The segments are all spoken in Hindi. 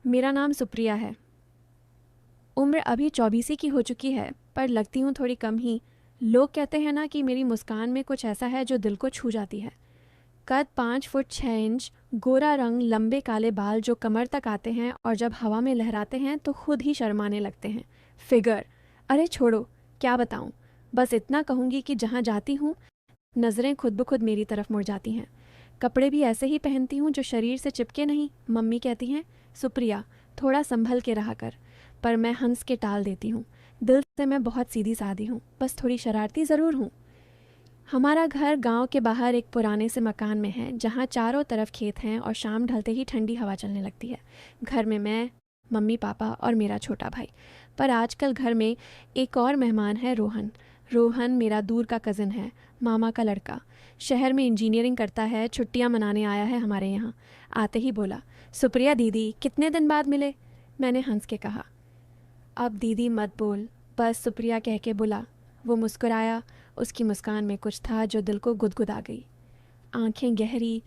मेरा नाम सुप्रिया है। उम्र अभी 24 की हो चुकी है, पर लगती हूँ थोड़ी कम ही। लोग कहते हैं ना कि मेरी मुस्कान में कुछ ऐसा है जो दिल को छू जाती है। कद 5 फुट 6 इंच, गोरा रंग, लंबे काले बाल जो कमर तक आते हैं और जब हवा में लहराते हैं तो खुद ही शर्माने लगते हैं। फिगर, अरे छोड़ो, क्या बताऊँ। बस इतना कहूँगी कि जहाँ जाती हूँ नज़रें खुद ब खुद मेरी तरफ मुड़ जाती हैं। कपड़े भी ऐसे ही पहनती हूँ जो शरीर से चिपके नहीं। मम्मी कहती हैं, सुप्रिया, थोड़ा संभल के रहा कर, पर मैं हंस के टाल देती हूँ। दिल से मैं बहुत सीधी सादी हूँ, बस थोड़ी शरारती ज़रूर हूँ। हमारा घर गांव के बाहर एक पुराने से मकान में है, जहाँ चारों तरफ खेत हैं और शाम ढलते ही ठंडी हवा चलने लगती है। घर में मैं, मम्मी पापा और मेरा छोटा भाई। पर आजकल घर में एक और मेहमान है, रोहन। रोहन मेरा दूर का कज़न है, मामा का लड़का। शहर में इंजीनियरिंग करता है, छुट्टियां मनाने आया है हमारे यहाँ। आते ही बोला, सुप्रिया दीदी, कितने दिन बाद मिले। मैंने हंस के कहा, अब दीदी मत बोल, बस सुप्रिया कह के बुला। वो मुस्कुराया। उसकी मुस्कान में कुछ था जो दिल को गुदगुदा गई। आंखें गहरी,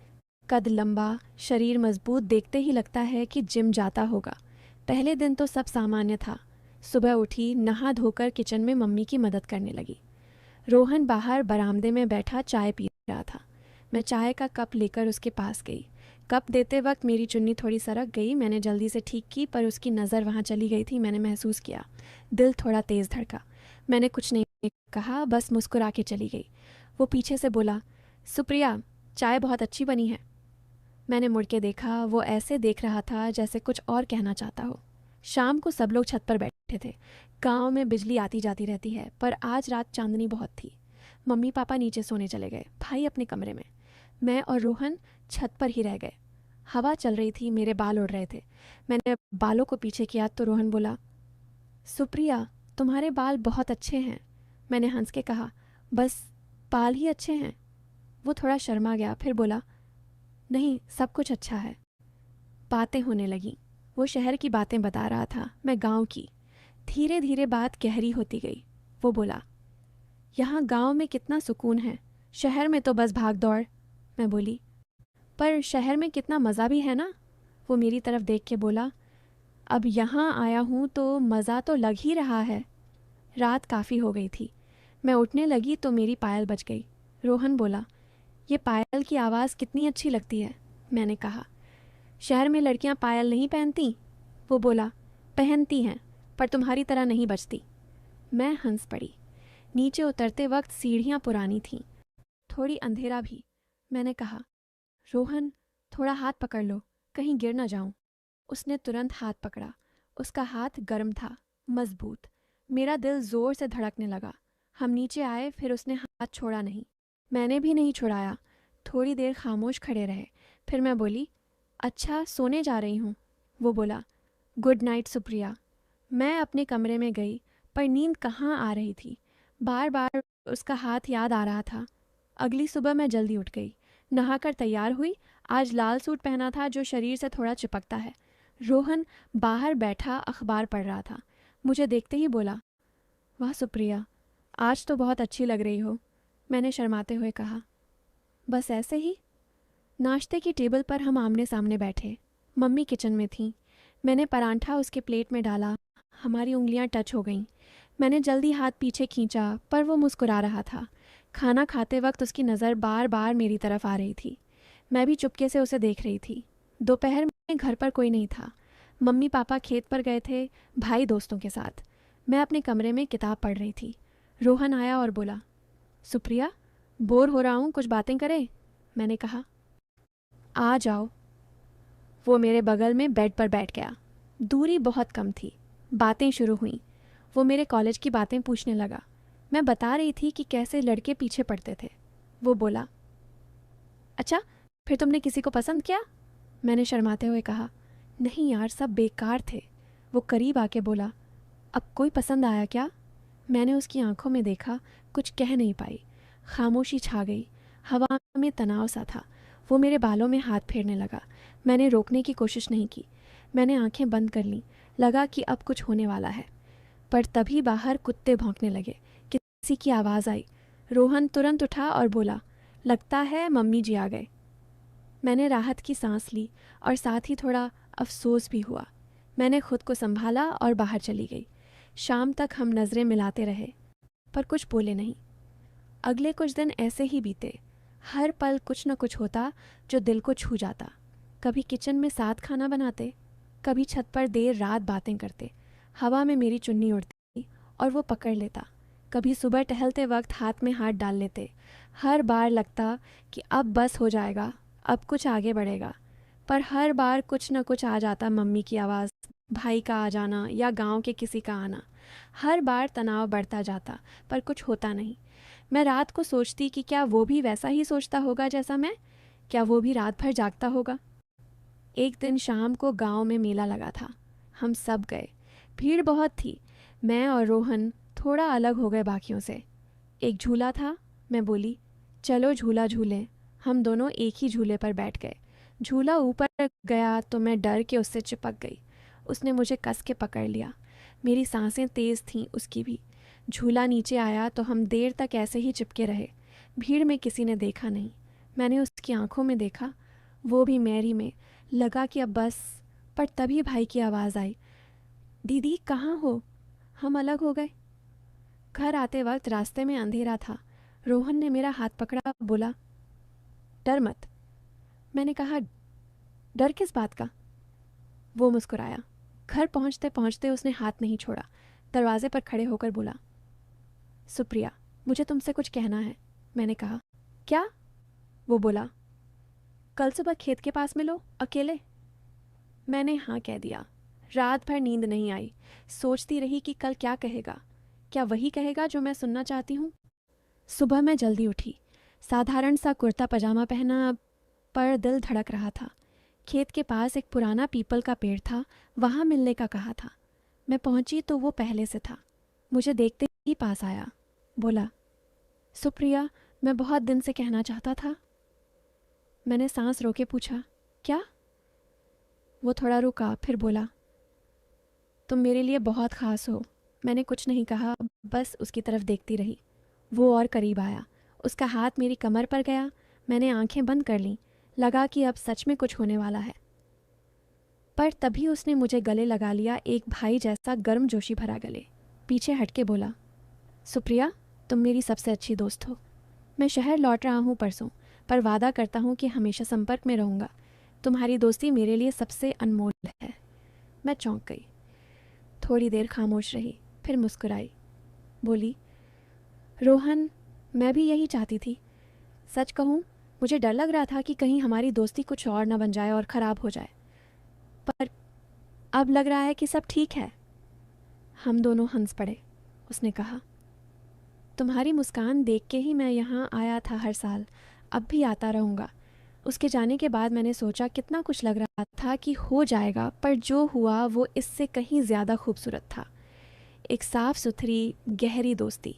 कद लंबा, शरीर मजबूत, देखते ही लगता है कि जिम जाता होगा। पहले दिन तो सब सामान्य था। सुबह उठी, नहा धोकर किचन में मम्मी की मदद करने लगी। रोहन बाहर बरामदे में बैठा चाय पी रहा था। मैं चाय का कप लेकर उसके पास गई। कप देते वक्त मेरी चुन्नी थोड़ी सरक गई। मैंने जल्दी से ठीक की, पर उसकी नज़र वहाँ चली गई थी। मैंने महसूस किया, दिल थोड़ा तेज़ धड़का। मैंने कुछ नहीं कहा, बस मुस्कुरा के चली गई। वो पीछे से बोला, सुप्रिया, चाय बहुत अच्छी बनी है। मैंने मुड़ के देखा। वो ऐसे देख रहा था जैसे कुछ और कहना चाहता हो। शाम को सब लोग छत पर बैठे थे। गांव में बिजली आती जाती रहती है, पर आज रात चांदनी बहुत थी। मम्मी पापा नीचे सोने चले गए, भाई अपने कमरे में। मैं और रोहन छत पर ही रह गए। हवा चल रही थी, मेरे बाल उड़ रहे थे। मैंने बालों को पीछे किया तो रोहन बोला, सुप्रिया, तुम्हारे बाल बहुत अच्छे हैं। मैंने हंस के कहा, बस बाल ही अच्छे हैं। वो थोड़ा शर्मा गया, फिर बोला, नहीं, सब कुछ अच्छा है। बातें होने लगीं। वो शहर की बातें बता रहा था, मैं गांव की। धीरे धीरे बात गहरी होती गई। वो बोला, यहाँ गांव में कितना सुकून है, शहर में तो बस भाग दौड़। मैं बोली, पर शहर में कितना मज़ा भी है ना। वो मेरी तरफ देख के बोला, अब यहाँ आया हूँ तो मज़ा तो लग ही रहा है। रात काफ़ी हो गई थी। मैं उठने लगी तो मेरी पायल बज गई। रोहन बोला, ये पायल की आवाज़ कितनी अच्छी लगती है। मैंने कहा, शहर में लड़कियां पायल नहीं पहनती। वो बोला, पहनती हैं, पर तुम्हारी तरह नहीं बजती। मैं हंस पड़ी। नीचे उतरते वक्त सीढ़ियां पुरानी थीं, थोड़ी अंधेरा भी। मैंने कहा, रोहन, थोड़ा हाथ पकड़ लो, कहीं गिर न जाऊं। उसने तुरंत हाथ पकड़ा। उसका हाथ गर्म था, मजबूत। मेरा दिल जोर से धड़कने लगा। हम नीचे आए, फिर उसने हाथ छोड़ा नहीं। मैंने भी नहीं छुड़ाया। थोड़ी देर खामोश खड़े रहे। फिर मैं बोली, अच्छा, सोने जा रही हूँ। वो बोला, गुड नाइट सुप्रिया। मैं अपने कमरे में गई, पर नींद कहाँ आ रही थी। बार बार उसका हाथ याद आ रहा था। अगली सुबह मैं जल्दी उठ गई, नहाकर तैयार हुई। आज लाल सूट पहना था जो शरीर से थोड़ा चिपकता है। रोहन बाहर बैठा अखबार पढ़ रहा था। मुझे देखते ही बोला, वाह सुप्रिया, आज तो बहुत अच्छी लग रही हो। मैंने शर्माते हुए कहा, बस ऐसे ही। नाश्ते की टेबल पर हम आमने सामने बैठे। मम्मी किचन में थीं। मैंने परांठा उसके प्लेट में डाला। हमारी उंगलियां टच हो गईं। मैंने जल्दी हाथ पीछे खींचा, पर वो मुस्कुरा रहा था। खाना खाते वक्त उसकी नज़र बार बार मेरी तरफ आ रही थी। मैं भी चुपके से उसे देख रही थी। दोपहर में घर पर कोई नहीं था। मम्मी पापा खेत पर गए थे, भाई दोस्तों के साथ। मैं अपने कमरे में किताब पढ़ रही थी। रोहन आया और बोला, सुप्रिया, बोर हो रहा हूँ, कुछ बातें करें। मैंने कहा, आ जाओ। वो मेरे बगल में बेड पर बैठ गया। दूरी बहुत कम थी। बातें शुरू हुईं। वो मेरे कॉलेज की बातें पूछने लगा। मैं बता रही थी कि कैसे लड़के पीछे पड़ते थे। वो बोला, अच्छा, फिर तुमने किसी को पसंद किया। मैंने शर्माते हुए कहा, नहीं यार, सब बेकार थे। वो करीब आके बोला, अब कोई पसंद आया क्या। मैंने उसकी आंखों में देखा, कुछ कह नहीं पाई। खामोशी छा गई। हवा में तनाव सा था। वो मेरे बालों में हाथ फेरने लगा। मैंने रोकने की कोशिश नहीं की। मैंने आंखें बंद कर लीं। लगा कि अब कुछ होने वाला है, पर तभी बाहर कुत्ते भौंकने लगे। किसी की आवाज़ आई। रोहन तुरंत उठा और बोला, लगता है मम्मी जी आ गए। मैंने राहत की सांस ली और साथ ही थोड़ा अफसोस भी हुआ। मैंने खुद को संभाला और बाहर चली गई। शाम तक हम नज़रें मिलाते रहे पर कुछ बोले नहीं। अगले कुछ दिन ऐसे ही बीते। हर पल कुछ न कुछ होता जो दिल को छू जाता। कभी किचन में साथ खाना बनाते, कभी छत पर देर रात बातें करते। हवा में मेरी चुन्नी उड़ती और वो पकड़ लेता। कभी सुबह टहलते वक्त हाथ में हाथ डाल लेते। हर बार लगता कि अब बस हो जाएगा, अब कुछ आगे बढ़ेगा। पर हर बार कुछ न कुछ आ जाता। मम्मी की आवाज़, भाई का आ जाना या गांव के किसी का आना। हर बार तनाव बढ़ता जाता पर कुछ होता नहीं। मैं रात को सोचती कि क्या वो भी वैसा ही सोचता होगा जैसा मैं? क्या वो भी रात भर जागता होगा? एक दिन शाम को गांव में मेला लगा था। हम सब गए। भीड़ बहुत थी। मैं और रोहन थोड़ा अलग हो गए बाकियों से। एक झूला था। मैं बोली, चलो झूला झूलें। हम दोनों एक ही झूले पर बैठ गए। झूला ऊपर गया तो मैं डर के उससे चिपक गई। उसने मुझे कस के पकड़ लिया। मेरी सांसें तेज़ थीं, उसकी भी। झूला नीचे आया तो हम देर तक ऐसे ही चिपके रहे। भीड़ में किसी ने देखा नहीं। मैंने उसकी आंखों में देखा, वो भी मेरी में। लगा कि अब बस। पर तभी भाई की आवाज़ आई, दीदी कहाँ हो? हम अलग हो गए। घर आते वक्त रास्ते में अंधेरा था। रोहन ने मेरा हाथ पकड़ा, बोला, डर मत। मैंने कहा, डर किस बात का? वो मुस्कुराया। घर पहुंचते पहुंचते उसने हाथ नहीं छोड़ा। दरवाजे पर खड़े होकर बोला, सुप्रिया, मुझे तुमसे कुछ कहना है। मैंने कहा, क्या? वो बोला, कल सुबह खेत के पास मिलो, अकेले। मैंने हाँ कह दिया। रात भर नींद नहीं आई। सोचती रही कि कल क्या कहेगा। क्या वही कहेगा जो मैं सुनना चाहती हूँ? सुबह मैं जल्दी उठी। साधारण सा कुर्ता पजामा पहना, पर दिल धड़क रहा था। खेत के पास एक पुराना पीपल का पेड़ था, वहाँ मिलने का कहा था। मैं पहुंची तो वो पहले से था। मुझे देखते ही पास आया। बोला, सुप्रिया, मैं बहुत दिन से कहना चाहता था। मैंने सांस रोके पूछा, क्या? वो थोड़ा रुका, फिर बोला, तुम मेरे लिए बहुत ख़ास हो। मैंने कुछ नहीं कहा, बस उसकी तरफ देखती रही। वो और करीब आया। उसका हाथ मेरी कमर पर गया। मैंने आंखें बंद कर लीं। लगा कि अब सच में कुछ होने वाला है। पर तभी उसने मुझे गले लगा लिया, एक भाई जैसा गर्मजोशी भरा गले। पीछे हटके बोला, सुप्रिया, तुम मेरी सबसे अच्छी दोस्त हो। मैं शहर लौट रहा हूँ परसों, पर वादा करता हूँ कि हमेशा संपर्क में रहूँगा। तुम्हारी दोस्ती मेरे लिए सबसे अनमोल है। मैं चौंक गई। थोड़ी देर खामोश रही, फिर मुस्कुराई। बोली, रोहन, मैं भी यही चाहती थी। सच कहूँ, मुझे डर लग रहा था कि कहीं हमारी दोस्ती कुछ और न बन जाए और ख़राब हो जाए। पर अब लग रहा है कि सब ठीक है। हम दोनों हंस पड़े। उसने कहा, तुम्हारी मुस्कान देख के ही मैं यहाँ आया था हर साल, अब भी आता रहूँगा। उसके जाने के बाद मैंने सोचा कितना कुछ लग रहा था कि हो जाएगा, पर जो हुआ वो इससे कहीं ज़्यादा खूबसूरत था। एक साफ़ सुथरी गहरी दोस्ती।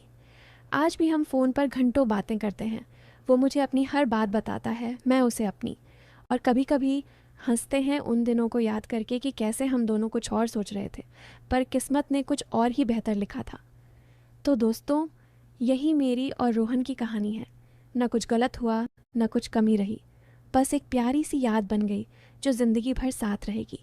आज भी हम फ़ोन पर घंटों बातें करते हैं। वो मुझे अपनी हर बात बताता है, मैं उसे अपनी। और कभी कभी हंसते हैं उन दिनों को याद करके कि कैसे हम दोनों कुछ और सोच रहे थे, पर किस्मत ने कुछ और ही बेहतर लिखा था। तो दोस्तों, यही मेरी और रोहन की कहानी है। न कुछ गलत हुआ, न कुछ कमी रही। बस एक प्यारी सी याद बन गई जो ज़िंदगी भर साथ रहेगी।